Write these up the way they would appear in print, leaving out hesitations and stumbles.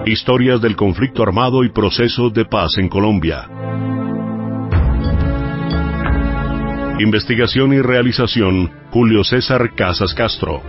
Historias del conflicto armado y procesos de paz en Colombia. Investigación y realización, Julio César Casas Castro.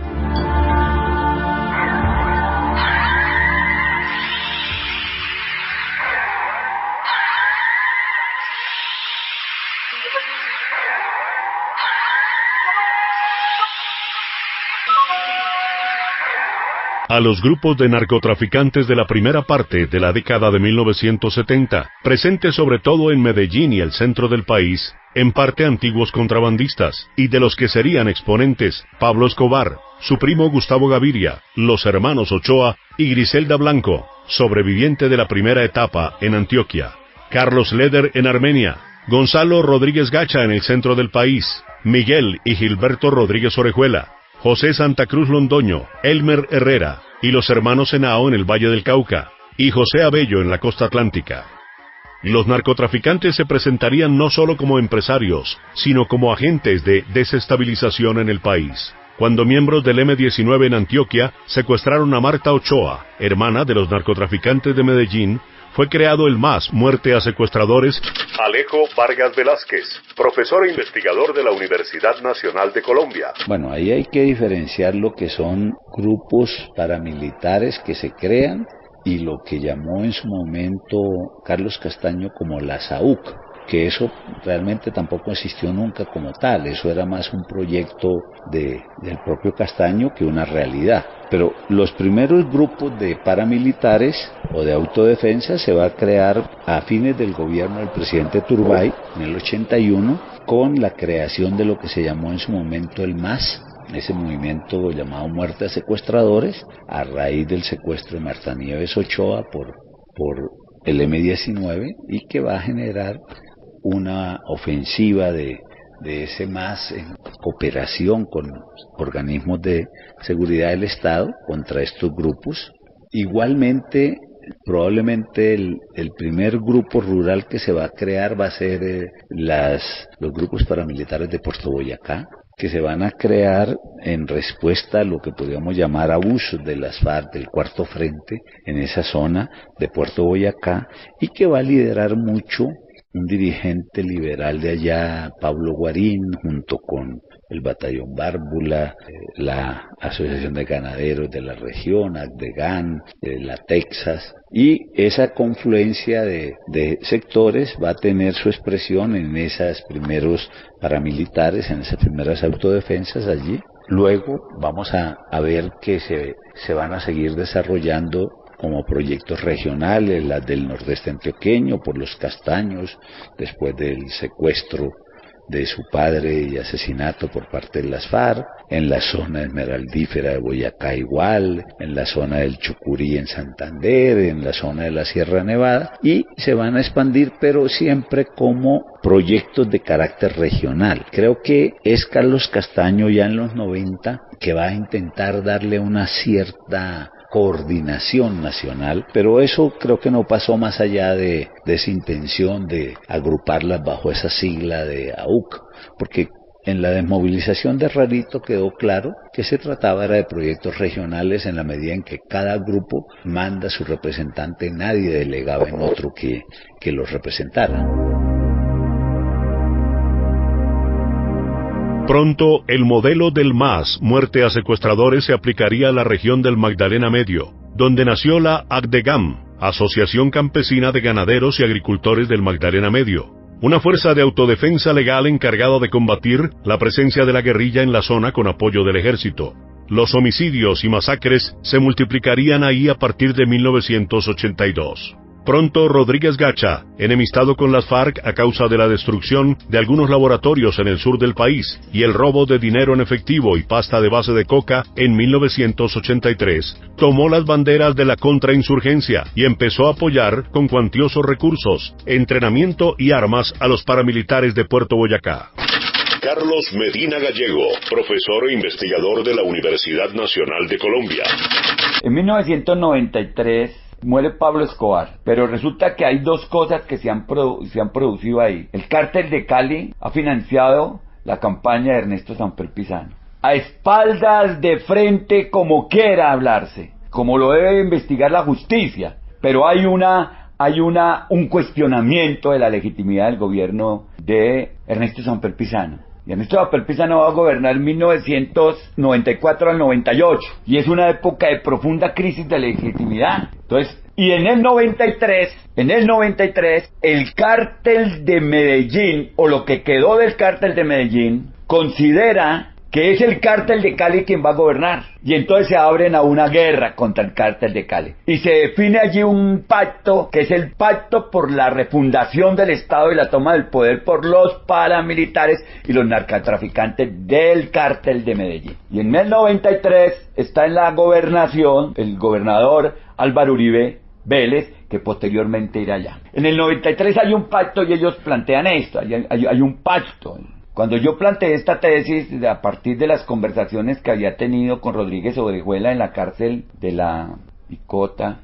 A los grupos de narcotraficantes de la primera parte de la década de 1970, presentes sobre todo en Medellín y el centro del país, en parte antiguos contrabandistas, y de los que serían exponentes Pablo Escobar, su primo Gustavo Gaviria, los hermanos Ochoa y Griselda Blanco, sobreviviente de la primera etapa en Antioquia, Carlos Leder en Armenia, Gonzalo Rodríguez Gacha en el centro del país, Miguel y Gilberto Rodríguez Orejuela, José Santa Cruz Londoño, Elmer Herrera y los hermanos Henao en el Valle del Cauca, y José Abello en la costa atlántica. Los narcotraficantes se presentarían no solo como empresarios, sino como agentes de desestabilización en el país. Cuando miembros del M-19 en Antioquia secuestraron a Marta Ochoa, hermana de los narcotraficantes de Medellín, fue creado el MAS, Muerte a Secuestradores, Alejo Vargas Velázquez, profesor e investigador de la Universidad Nacional de Colombia. Bueno, ahí hay que diferenciar lo que son grupos paramilitares que se crean y lo que llamó en su momento Carlos Castaño como la SAUC, que eso realmente tampoco existió nunca como tal, eso era más un proyecto del propio Castaño que una realidad. Pero los primeros grupos de paramilitares o de autodefensa se va a crear a fines del gobierno del presidente Turbay en el 81 con la creación de lo que se llamó en su momento el MAS, ese movimiento llamado Muerte a Secuestradores, a raíz del secuestro de Marta Nieves Ochoa por el M-19 y que va a generar una ofensiva de ese MAS en cooperación con organismos de seguridad del Estado contra estos grupos. Igualmente, probablemente el primer grupo rural que se va a crear va a ser los grupos paramilitares de Puerto Boyacá, que se van a crear en respuesta a lo que podríamos llamar abusos de las FARC, del Cuarto Frente, en esa zona de Puerto Boyacá, y que va a liderar mucho un dirigente liberal de allá, Pablo Guarín, junto con el Batallón Bárbula, la Asociación de Ganaderos de la región, ACDEGAN, la Texas, y esa confluencia de sectores va a tener su expresión en esos primeros paramilitares, en esas primeras autodefensas allí. Luego vamos a ver que se van a seguir desarrollando como proyectos regionales, las del nordeste antioqueño, por los Castaños, después del secuestro de su padre y asesinato por parte de las FARC, en la zona esmeraldífera de Boyacá igual, en la zona del Chucurí en Santander, en la zona de la Sierra Nevada, y se van a expandir, pero siempre como proyectos de carácter regional. Creo que es Carlos Castaño ya en los 90 que va a intentar darle una cierta coordinación nacional, pero eso creo que no pasó más allá de esa intención de agruparlas bajo esa sigla de AUC, porque en la desmovilización de Rarito quedó claro que se trataba era de proyectos regionales en la medida en que cada grupo manda a su representante, nadie delegaba en otro que los representara. Pronto, el modelo del MAS, Muerte a Secuestradores, se aplicaría a la región del Magdalena Medio, donde nació la ACDEGAM, Asociación Campesina de Ganaderos y Agricultores del Magdalena Medio, una fuerza de autodefensa legal encargada de combatir la presencia de la guerrilla en la zona con apoyo del ejército. Los homicidios y masacres se multiplicarían ahí a partir de 1982. Pronto Rodríguez Gacha, enemistado con las FARC a causa de la destrucción de algunos laboratorios en el sur del país y el robo de dinero en efectivo y pasta de base de coca en 1983, tomó las banderas de la contrainsurgencia y empezó a apoyar con cuantiosos recursos, entrenamiento y armas a los paramilitares de Puerto Boyacá. Carlos Medina Gallego, profesor e investigador de la Universidad Nacional de Colombia. En 1993 muere Pablo Escobar, pero resulta que hay dos cosas que se han producido ahí. El cártel de Cali ha financiado la campaña de Ernesto Samper Pizano, a espaldas, de frente, como quiera hablarse, como lo debe investigar la justicia, pero hay un cuestionamiento de la legitimidad del gobierno de Ernesto Samper Pizano. Y Ernesto Samper Pizano va a gobernar 1994 al 98, y es una época de profunda crisis de legitimidad. Entonces, y en el 93, el cártel de Medellín, o lo que quedó del cártel de Medellín, considera que es el cártel de Cali quien va a gobernar. Y entonces se abren a una guerra contra el cártel de Cali. Y se define allí un pacto, que es el pacto por la refundación del Estado y la toma del poder por los paramilitares y los narcotraficantes del cártel de Medellín. Y en el 93 está en la gobernación el gobernador Álvaro Uribe Vélez, que posteriormente irá allá. En el 93 hay un pacto y ellos plantean esto, hay un pacto. Cuando yo planteé esta tesis, a partir de las conversaciones que había tenido con Rodríguez Orejuela en la cárcel de la Picota,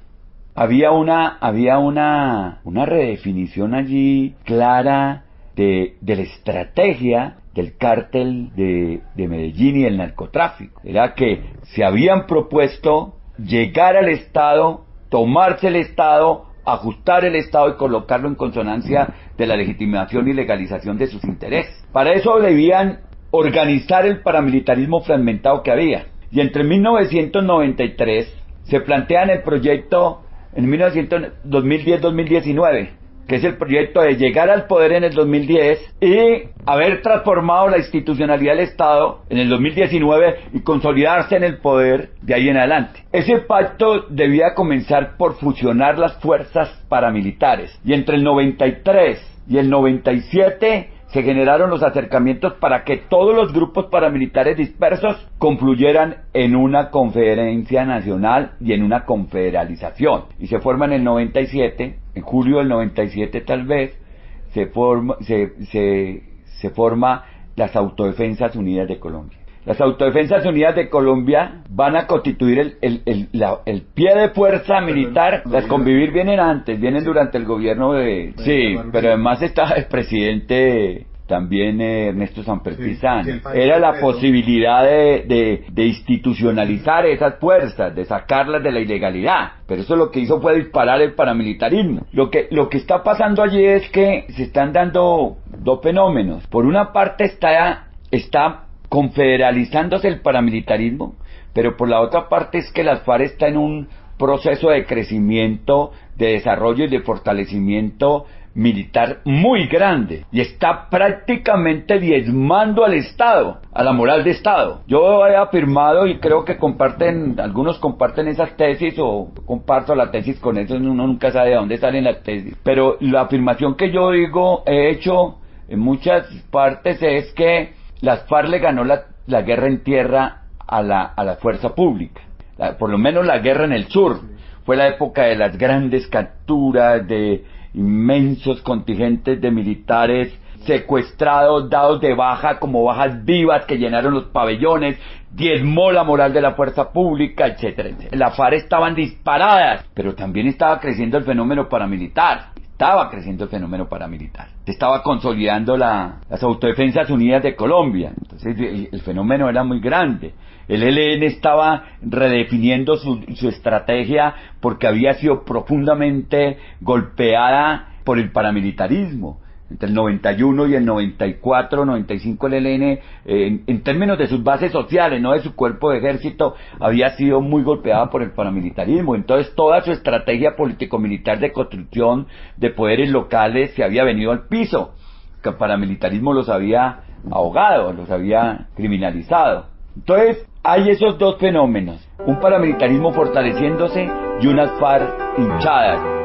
había una redefinición allí clara de la estrategia del cártel de Medellín y el narcotráfico. Era que se habían propuesto llegar al Estado, tomarse el Estado, ajustar el Estado y colocarlo en consonancia de la legitimación y legalización de sus intereses. Para eso debían organizar el paramilitarismo fragmentado que había. Y entre 1993 se plantean el proyecto en 2010-2019, que es el proyecto de llegar al poder en el 2010 y haber transformado la institucionalidad del Estado en el 2019 y consolidarse en el poder de ahí en adelante. Ese pacto debía comenzar por fusionar las fuerzas paramilitares, y entre el 93 y el 97 se generaron los acercamientos para que todos los grupos paramilitares dispersos confluyeran en una conferencia nacional y en una confederalización. Y se forma en el 97, en julio del 97 tal vez, se forma las Autodefensas Unidas de Colombia. Las Autodefensas Unidas de Colombia van a constituir el pie de fuerza militar. Las Convivir vienen antes, vienen durante el gobierno de... Sí, pero además está el presidente también Ernesto Samper Pizano. Era la posibilidad de institucionalizar esas fuerzas, de sacarlas de la ilegalidad. Pero eso lo que hizo fue disparar el paramilitarismo. Lo que está pasando allí es que se están dando dos fenómenos. Por una parte está confederalizándose el paramilitarismo, pero por la otra parte es que las FARC está en un proceso de crecimiento, de desarrollo y de fortalecimiento militar muy grande, y está prácticamente diezmando al Estado, a la moral de Estado. Yo he afirmado, y creo que algunos comparten esas tesis, o comparto la tesis con eso, uno nunca sabe de dónde salen las tesis, pero la afirmación que yo he hecho en muchas partes es que las FARC le ganó la guerra en tierra a la fuerza pública, por lo menos la guerra en el sur. Fue la época de las grandes capturas, de inmensos contingentes de militares secuestrados, dados de baja como bajas vivas que llenaron los pabellones, diezmó la moral de la fuerza pública, etcétera, etcétera. Las FARC estaban disparadas, pero también estaba creciendo el fenómeno paramilitar. Se estaba consolidando las Autodefensas Unidas de Colombia. Entonces el fenómeno era muy grande. El ELN estaba redefiniendo su estrategia porque había sido profundamente golpeada por el paramilitarismo. Entre el 91 y el 94, 95 el ELN, en términos de sus bases sociales, no de su cuerpo de ejército, había sido muy golpeada por el paramilitarismo. Entonces toda su estrategia político-militar de construcción de poderes locales se había venido al piso. El paramilitarismo los había ahogado, los había criminalizado. Entonces hay esos dos fenómenos, un paramilitarismo fortaleciéndose y unas FARC hinchadas.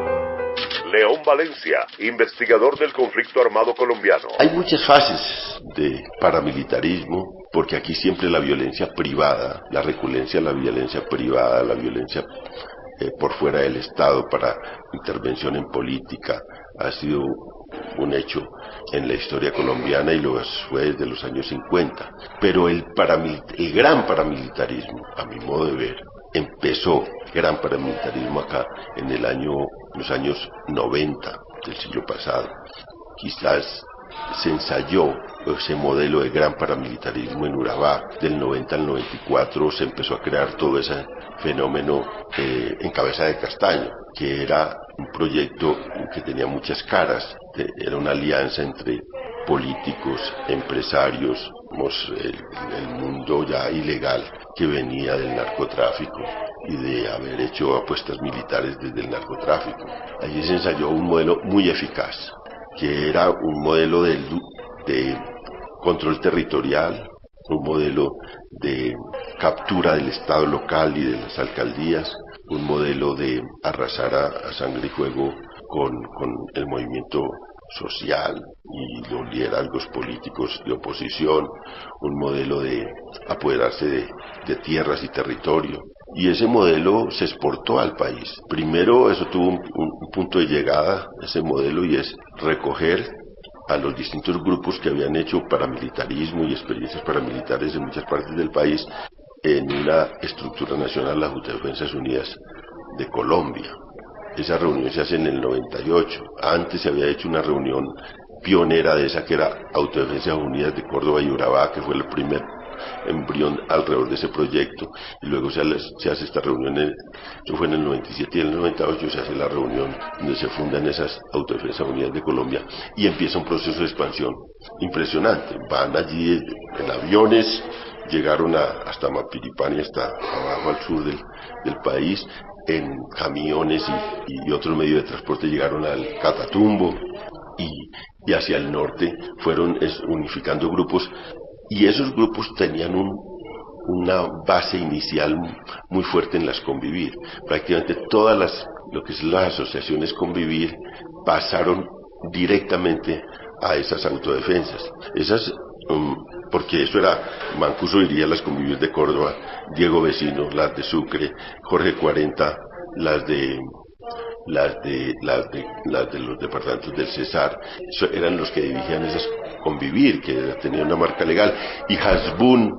León Valencia, investigador del conflicto armado colombiano. Hay muchas fases de paramilitarismo, porque aquí siempre la violencia privada, la recurrencia a la violencia privada, la violencia por fuera del Estado para intervención en política, ha sido un hecho en la historia colombiana y lo fue desde los años 50. Pero el gran paramilitarismo, a mi modo de ver, empezó gran paramilitarismo acá en los años 90 del siglo pasado. Quizás se ensayó ese modelo de gran paramilitarismo en Urabá. Del 90 al 94 se empezó a crear todo ese fenómeno en Cabeza de Castaño, que era un proyecto que tenía muchas caras. Era una alianza entre políticos, empresarios, el mundo ya ilegal que venía del narcotráfico y de haber hecho apuestas militares desde el narcotráfico. Allí se ensayó un modelo muy eficaz, que era un modelo de control territorial, un modelo de captura del Estado local y de las alcaldías, un modelo de arrasar a sangre y fuego con el movimiento social y los liderazgos políticos de oposición, un modelo de apoderarse de tierras y territorio. Y ese modelo se exportó al país. Primero eso tuvo un punto de llegada, ese modelo, y es recoger a los distintos grupos que habían hecho paramilitarismo y experiencias paramilitares en muchas partes del país en una estructura nacional, la Junta de Defensas Unidas de Colombia. Esa reunión se hace en el 98. Antes se había hecho una reunión pionera de esa que era Autodefensas Unidas de Córdoba y Urabá, que fue el primer embrión alrededor de ese proyecto, y luego se hace esta reunión, eso fue en el 97 y en el 98 se hace la reunión donde se fundan esas Autodefensas Unidas de Colombia y empieza un proceso de expansión impresionante. Van allí en aviones, llegaron hasta Mapiripán y hasta abajo al sur del país, en camiones y otros medios de transporte llegaron al Catatumbo y hacia el norte fueron unificando grupos, y esos grupos tenían una base inicial muy fuerte en las Convivir. Prácticamente todas lo que son las asociaciones Convivir pasaron directamente a esas autodefensas. Porque eso era, Mancuso diría las Convivir de Córdoba, Diego Vecino, las de Sucre, Jorge 40, las de los departamentos del Cesar. Eran los que dirigían esas Convivir, que tenían una marca legal, y Hasbun,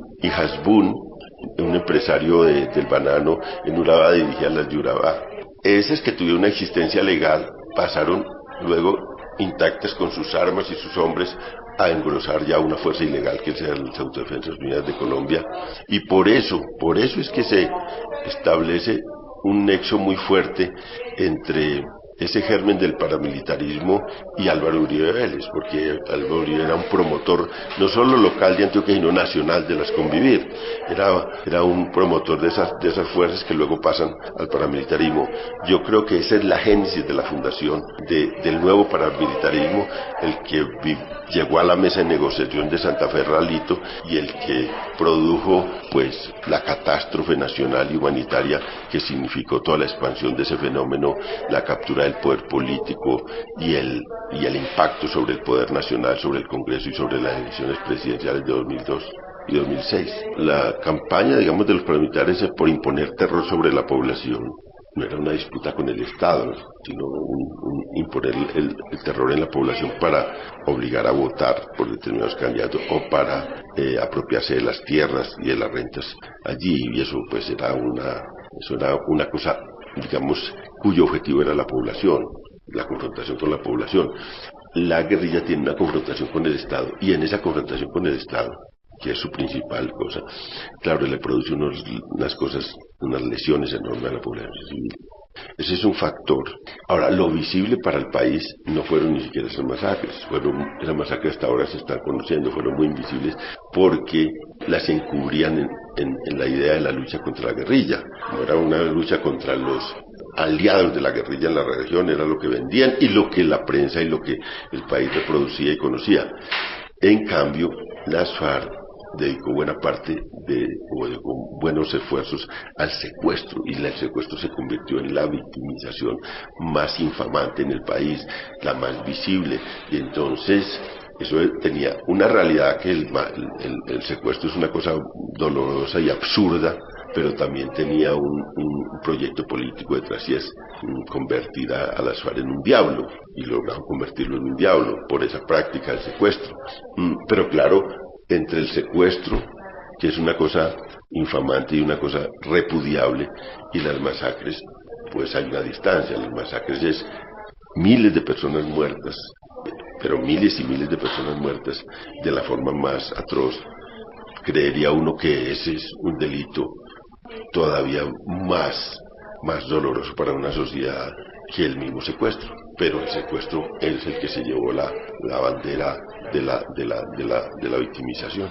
un empresario del banano en Urabá, dirigía las de Urabá. Esas que tuvieron una existencia legal pasaron luego intactas con sus armas y sus hombres a engrosar ya una fuerza ilegal que eran las Autodefensas Unidas de Colombia, y por eso es que se establece un nexo muy fuerte entre ese germen del paramilitarismo y Álvaro Uribe Vélez, porque Álvaro Uribe era un promotor no solo local de Antioquia, sino nacional de las Convivir. Era un promotor de esas fuerzas que luego pasan al paramilitarismo. Yo creo que esa es la génesis de la fundación del nuevo paramilitarismo, el que llegó a la mesa de negociación de Santa Fe Ralito, y el que produjo pues la catástrofe nacional y humanitaria que significó toda la expansión de ese fenómeno, la captura del poder político y el impacto sobre el poder nacional, sobre el Congreso y sobre las elecciones presidenciales de 2002 y 2006. La campaña, digamos, de los paramilitares es por imponer terror sobre la población. No era una disputa con el Estado, sino imponer el terror en la población para obligar a votar por determinados candidatos o para apropiarse de las tierras y de las rentas allí. Y eso pues era una cosa, digamos, cuyo objetivo era la población, la confrontación con la población. La guerrilla tiene una confrontación con el Estado, y en esa confrontación con el Estado, que es su principal cosa, claro, le produce unas lesiones enormes a la población civil. Ese es un factor. Ahora, lo visible para el país no fueron ni siquiera esas masacres. Esas masacres hasta ahora se están conociendo, fueron muy invisibles porque las encubrían en la idea de la lucha contra la guerrilla. No era una lucha contra los aliados de la guerrilla en la región, era lo que vendían y lo que la prensa y lo que el país reproducía y conocía. En cambio, las FARC dedicó buena parte con buenos esfuerzos al secuestro, y el secuestro se convirtió en la victimización más infamante en el país, la más visible, y entonces eso tenía una realidad que el secuestro es una cosa dolorosa y absurda, pero también tenía un proyecto político detrás, y es convertir a las FARC en un diablo, y lograron convertirlo en un diablo por esa práctica del secuestro. Pero claro, entre el secuestro, que es una cosa infamante y una cosa repudiable, y las masacres, pues hay una distancia. Las masacres es miles de personas muertas, pero miles y miles de personas muertas de la forma más atroz. Creería uno que ese es un delito todavía más doloroso para una sociedad que el mismo secuestro, pero el secuestro es el que se llevó la bandera de la victimización.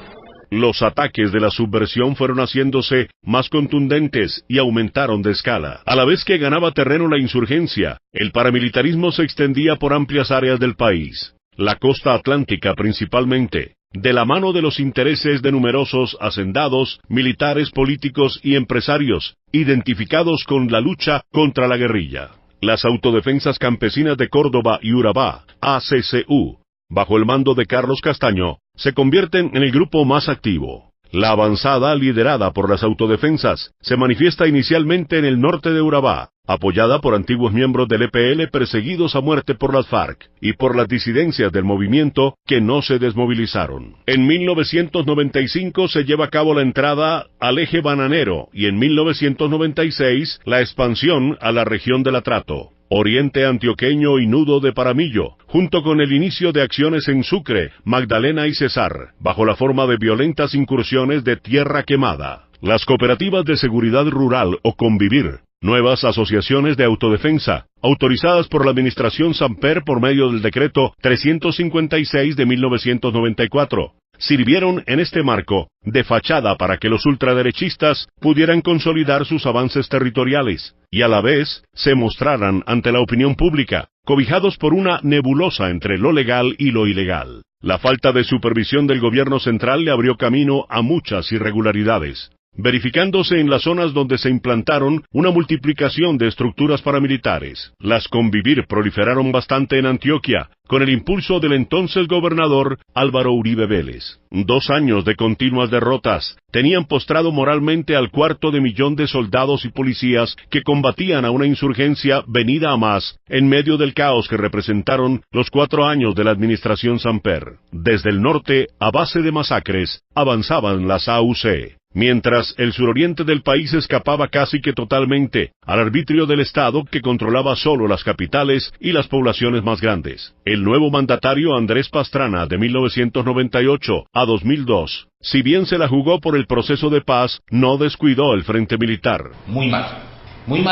Los ataques de la subversión fueron haciéndose más contundentes y aumentaron de escala. A la vez que ganaba terreno la insurgencia, el paramilitarismo se extendía por amplias áreas del país, la costa atlántica principalmente, de la mano de los intereses de numerosos hacendados, militares, políticos y empresarios, identificados con la lucha contra la guerrilla. Las Autodefensas Campesinas de Córdoba y Urabá, ACCU, bajo el mando de Carlos Castaño, se convierten en el grupo más activo. La avanzada, liderada por las autodefensas, se manifiesta inicialmente en el norte de Urabá, apoyada por antiguos miembros del EPL perseguidos a muerte por las FARC, y por las disidencias del movimiento que no se desmovilizaron. En 1995 se lleva a cabo la entrada al eje bananero, y en 1996 la expansión a la región del Atrato, oriente antioqueño y nudo de Paramillo, junto con el inicio de acciones en Sucre, Magdalena y Cesar, bajo la forma de violentas incursiones de tierra quemada. Las cooperativas de seguridad rural o Convivir, nuevas asociaciones de autodefensa, autorizadas por la Administración Samper por medio del decreto 356 de 1994, sirvieron en este marco de fachada para que los ultraderechistas pudieran consolidar sus avances territoriales y a la vez se mostraran ante la opinión pública, cobijados por una nebulosa entre lo legal y lo ilegal. La falta de supervisión del gobierno central le abrió camino a muchas irregularidades, verificándose en las zonas donde se implantaron una multiplicación de estructuras paramilitares. Las Convivir proliferaron bastante en Antioquia, con el impulso del entonces gobernador Álvaro Uribe Vélez. 2 años de continuas derrotas tenían postrado moralmente al 250.000 de soldados y policías que combatían a una insurgencia venida a más en medio del caos que representaron los 4 años de la administración Samper. Desde el norte, a base de masacres, avanzaban las AUC, mientras el suroriente del país escapaba casi que totalmente al arbitrio del Estado que controlaba solo las capitales y las poblaciones más grandes. El nuevo mandatario Andrés Pastrana, de 1998 a 2002, si bien se la jugó por el proceso de paz, no descuidó el frente militar. Muy mal,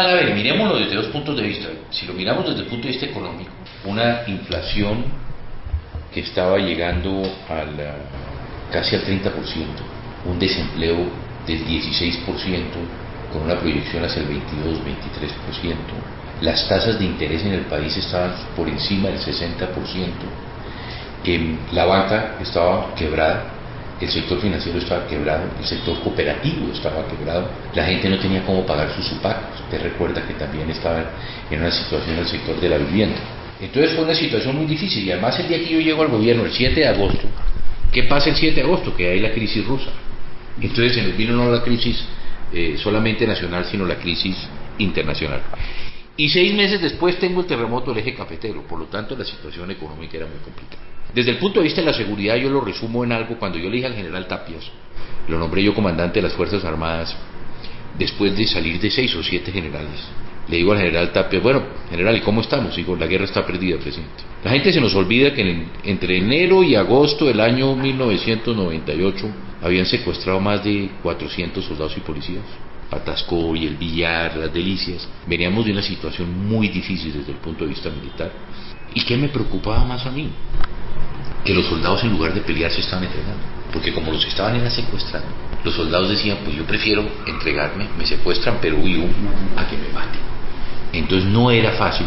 a ver, miremoslo desde 2 puntos de vista. Si lo miramos desde el punto de vista económico, una inflación que estaba llegando casi al 30%, un desempleo del 16%, con una proyección hacia el 22-23%. Las tasas de interés en el país estaban por encima del 60%. La banca estaba quebrada, el sector financiero estaba quebrado, el sector cooperativo estaba quebrado, la gente no tenía cómo pagar sus UPAC. Usted recuerda que también estaba en una situación el sector de la vivienda. Entonces fue una situación muy difícil, y además el día que yo llego al gobierno, el 7 de agosto, ¿qué pasa el 7 de agosto? Que hay la crisis rusa. Entonces se nos vino no la crisis solamente nacional, sino la crisis internacional. Y 6 meses después tengo el terremoto del eje cafetero, por lo tanto la situación económica era muy complicada. Desde el punto de vista de la seguridad, yo lo resumo en algo. Cuando yo le dije al general Tapias, lo nombré yo comandante de las Fuerzas Armadas, después de salir de 6 o 7 generales, le digo al general Tapias: bueno, general, ¿y cómo estamos? Digo, la guerra está perdida, presidente. La gente se nos olvida que entre enero y agosto del año 1998 habían secuestrado más de 400 soldados y policías. Patasco y El Villar, Las Delicias. Veníamos de una situación muy difícil desde el punto de vista militar. ¿Y qué me preocupaba más a mí? Que los soldados, en lugar de pelear, se estaban entregando. Porque como los estaban secuestrando, los soldados decían: pues yo prefiero entregarme, me secuestran pero vivo, a que me maten. Entonces no era fácil,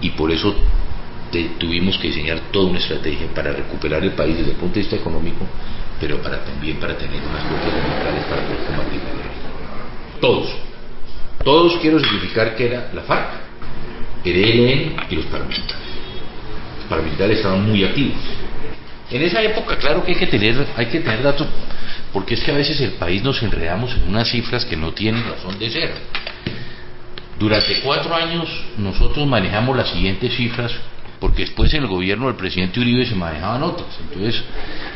y por eso tuvimos que diseñar toda una estrategia para recuperar el país desde el punto de vista económico, pero también para tener unas fuerzas militares para poder combatir la guerra. Todos quiero significar que era la FARC, el ELN y los paramilitares. Los paramilitares estaban muy activos. En esa época, claro que hay que tener datos, porque es que a veces el país nos enredamos en unas cifras que no tienen razón de ser. Durante 4 años nosotros manejamos las siguientes cifras, porque después en el gobierno del presidente Uribe se manejaban otras. Entonces,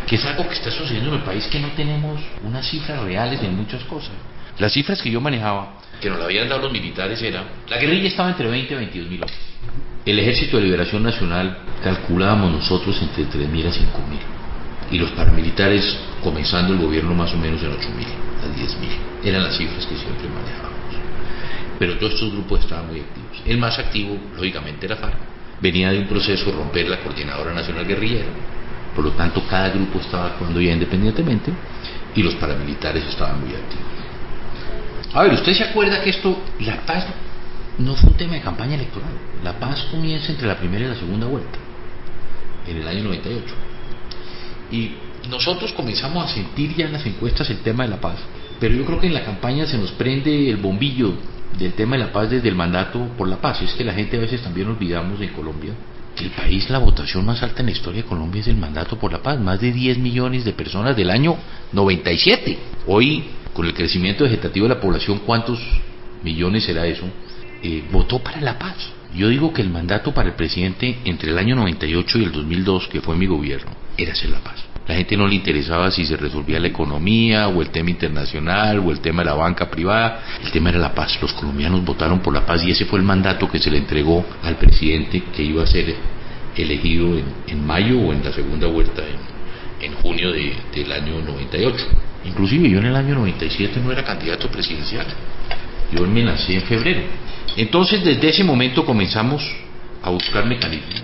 que es algo que está sucediendo en el país, que no tenemos unas cifras reales en muchas cosas. Las cifras que yo manejaba, que nos las habían dado los militares, era: la guerrilla estaba entre 20 y 22 mil hombres. El Ejército de Liberación Nacional calculábamos nosotros entre 3.000 a 5.000 y los paramilitares, comenzando el gobierno, más o menos en 8.000 a 10.000. Eran las cifras que siempre manejábamos. Pero todos estos grupos estaban muy activos. El más activo, lógicamente, era FARC. Venía de un proceso de romper la Coordinadora Nacional Guerrillera, por lo tanto cada grupo estaba actuando ya independientemente y los paramilitares estaban muy activos. A ver, ¿usted se acuerda que la paz no fue un tema de campaña electoral? La paz comienza entre la primera y la segunda vuelta, en el año 98. Y nosotros comenzamos a sentir ya en las encuestas el tema de la paz, pero yo creo que en la campaña se nos prende el bombillo del tema de la paz desde el mandato por la paz. Es que la gente a veces también olvidamos en Colombia que el país, la votación más alta en la historia de Colombia es el mandato por la paz, más de 10 millones de personas del año 97. Hoy, con el crecimiento vegetativo de la población, ¿cuántos millones será eso? Votó para la paz. Yo digo que el mandato para el presidente entre el año 98 y el 2002, que fue mi gobierno, era hacer la paz. La gente no le interesaba si se resolvía la economía o el tema internacional o el tema de la banca privada. El tema era la paz. Los colombianos votaron por la paz y ese fue el mandato que se le entregó al presidente, que iba a ser elegido en mayo o en la segunda vuelta en junio del año 98. Inclusive yo en el año 97 no era candidato presidencial. Yo me lancé en febrero. Entonces desde ese momento comenzamos a buscar mecanismos.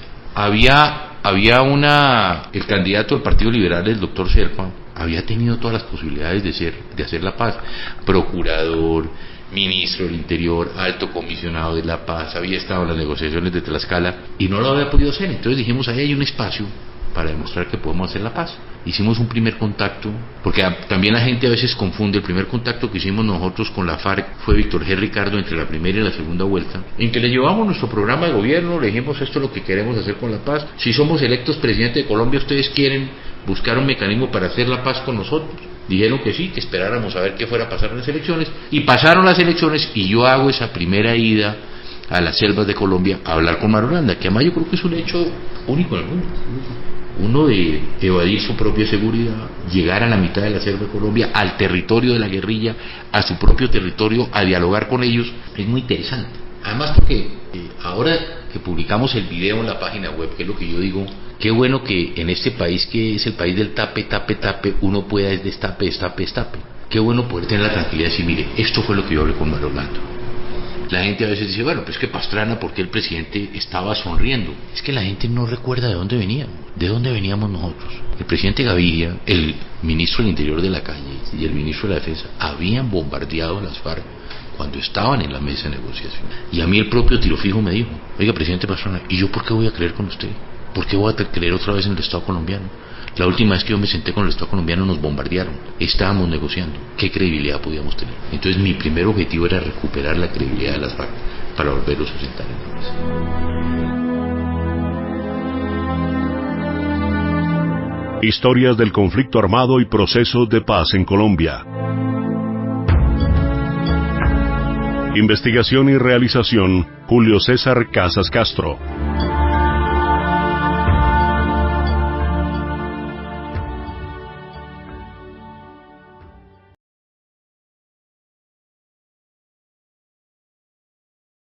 El candidato del Partido Liberal, el doctor Serpa, había tenido todas las posibilidades de hacer la paz. Procurador, ministro del Interior, alto comisionado de la paz, había estado en las negociaciones de Tlaxcala y no lo había podido hacer. Entonces dijimos, ahí hay un espacio para demostrar que podemos hacer la paz. Hicimos un primer contacto, porque también la gente a veces confunde. El primer contacto que hicimos nosotros con la FARC fue Víctor G. Ricardo entre la primera y la segunda vuelta, en que le llevamos nuestro programa de gobierno, le dijimos esto es lo que queremos hacer con la paz. Si somos electos presidente de Colombia, ¿ustedes quieren buscar un mecanismo para hacer la paz con nosotros? Dijeron que sí, que esperáramos a ver qué fuera a pasar en las elecciones, y pasaron las elecciones y yo hago esa primera ida a las selvas de Colombia a hablar con Marulanda, que además yo creo que es un hecho único en el mundo. Uno de evadir su propia seguridad, llegar a la mitad de la selva de Colombia, al territorio de la guerrilla, a su propio territorio, a dialogar con ellos, es muy interesante. Además porque ahora que publicamos el video en la página web, que es lo que yo digo, qué bueno que en este país que es el país del tape, tape, tape, uno pueda destape, destape, destape. Qué bueno poder tener la tranquilidad de decir, mire, esto fue lo que yo hablé con Mario Orlando. La gente a veces dice, bueno, pues que Pastrana, ¿por qué el presidente estaba sonriendo? Es que la gente no recuerda de dónde veníamos. ¿De dónde veníamos nosotros? El presidente Gaviria, el ministro del Interior de la Calle y el ministro de la Defensa habían bombardeado a las FARC cuando estaban en la mesa de negociación. Y a mí el propio tiro fijo me dijo, oiga, presidente Pastrana, ¿y yo por qué voy a creer con usted? ¿Por qué voy a creer otra vez en el Estado colombiano? La última vez que yo me senté con el Estado colombiano nos bombardearon, estábamos negociando, ¿qué credibilidad podíamos tener? Entonces mi primer objetivo era recuperar la credibilidad de las FARC para volverlos a sentar en la mesa. Historias del conflicto armado y procesos de paz en Colombia. Investigación y realización, Julio César Casas Castro.